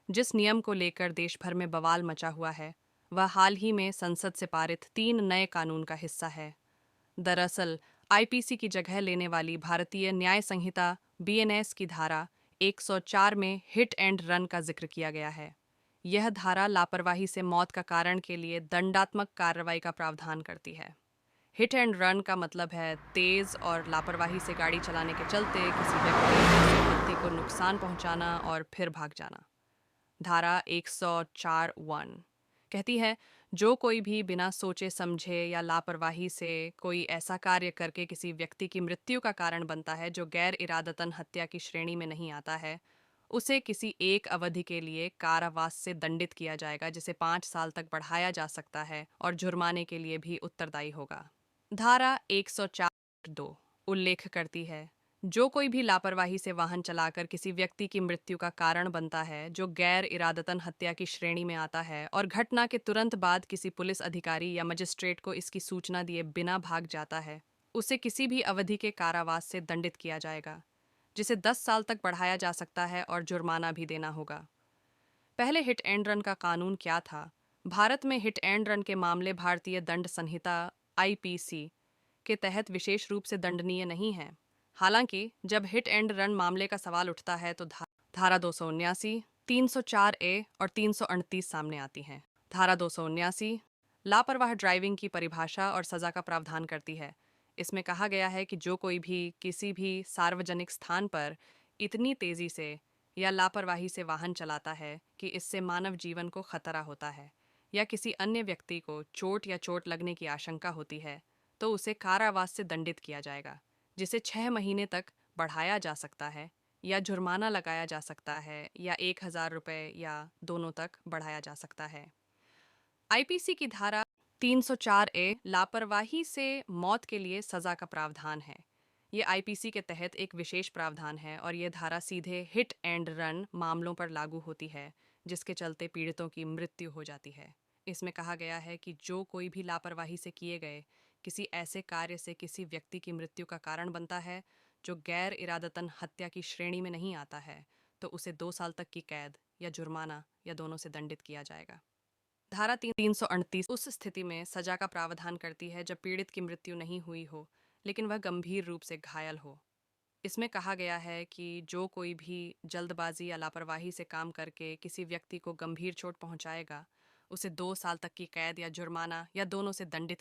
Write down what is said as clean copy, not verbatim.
जिस नियम को लेकर देश भर में बवाल मचा हुआ है, वह हाल ही में संसद से पारित 3 नए कानून का हिस्सा है। दरअसल, आईपीसी की जगह लेने वाली भारतीय न्याय संहिता बीएनएस की धारा 104 में हिट एंड रन का जिक्र किया गया है। यह धारा लापरवाही से मौत का कारण के लिए दंडात्मक कार्रवाई का प्रावधान करती है। हिट एंड रन का मतलब है तेज और लापरवाही से गाड़ी चलाने के चलते किसी व्यक्ति या संपत्ति को नुकसान पहुंचाना और फिर भाग जाना। धारा 104(1) कहती है, जो कोई भी बिना सोचे समझे या लापरवाही से कोई ऐसा कार्य करके किसी व्यक्ति की मृत्यु का कारण बनता है जो गैर इरादतन हत्या की श्रेणी में नहीं आता है, उसे किसी एक अवधि के लिए कारावास से दंडित किया जाएगा, जिसे 5 साल तक बढ़ाया जा सकता है और जुर्माने के लिए भी उत्तरदायी होगा। धारा 104(2) उल्लेख करती है, जो कोई भी लापरवाही से वाहन चलाकर किसी व्यक्ति की मृत्यु का कारण बनता है जो गैर इरादतन हत्या की श्रेणी में आता है और घटना के तुरंत बाद किसी पुलिस अधिकारी या मजिस्ट्रेट को इसकी सूचना दिए बिना भाग जाता है, उसे किसी भी अवधि के कारावास से दंडित किया जाएगा, जिसे 10 साल तक बढ़ाया जा सकता है और जुर्माना भी देना होगा। पहले हिट एंड रन का कानून क्या था? भारत में हिट एंड रन के मामले भारतीय दंड संहिता आईपीसी के तहत विशेष रूप से दंडनीय नहीं है। हालांकि जब हिट एंड रन मामले का सवाल उठता है तो धारा 279, 304(a) और 338 सामने आती हैं। धारा 279 लापरवाह ड्राइविंग की परिभाषा और सजा का प्रावधान करती है। इसमें कहा गया है कि जो कोई भी किसी भी सार्वजनिक स्थान पर इतनी तेजी से या लापरवाही से वाहन चलाता है कि इससे मानव जीवन को खतरा होता है या किसी अन्य व्यक्ति को चोट या चोट लगने की आशंका होती है, तो उसे कारावास से दंडित किया जाएगा, जिसे 6 महीने तक बढ़ाया जा सकता है या जुर्माना लगाया जा सकता है या 1,000 रुपये या दोनों तक बढ़ाया जा सकता है। आईपीसी की धारा 304(a) लापरवाही से मौत के लिए सजा का प्रावधान है। ये आईपीसी के तहत एक विशेष प्रावधान है और ये धारा सीधे हिट एंड रन मामलों पर लागू होती है, जिसके चलते पीड़ितों की मृत्यु हो जाती है। इसमें कहा गया है कि जो कोई भी लापरवाही से किए गए किसी ऐसे कार्य से किसी व्यक्ति की मृत्यु का कारण बनता है जो गैर इरादतन हत्या की श्रेणी में नहीं आता है, तो उसे 2 साल तक की कैद या जुर्माना या दोनों से दंडित किया जाएगा। धारा 338 उस स्थिति में सजा का प्रावधान करती है जब पीड़ित की मृत्यु नहीं हुई हो, लेकिन वह गंभीर रूप से घायल हो। इसमें कहा गया है कि जो कोई भी जल्दबाजी या लापरवाही से काम करके किसी व्यक्ति को गंभीर चोट पहुंचाएगा, उसे 2 साल तक की कैद या जुर्माना या दोनों से दंडित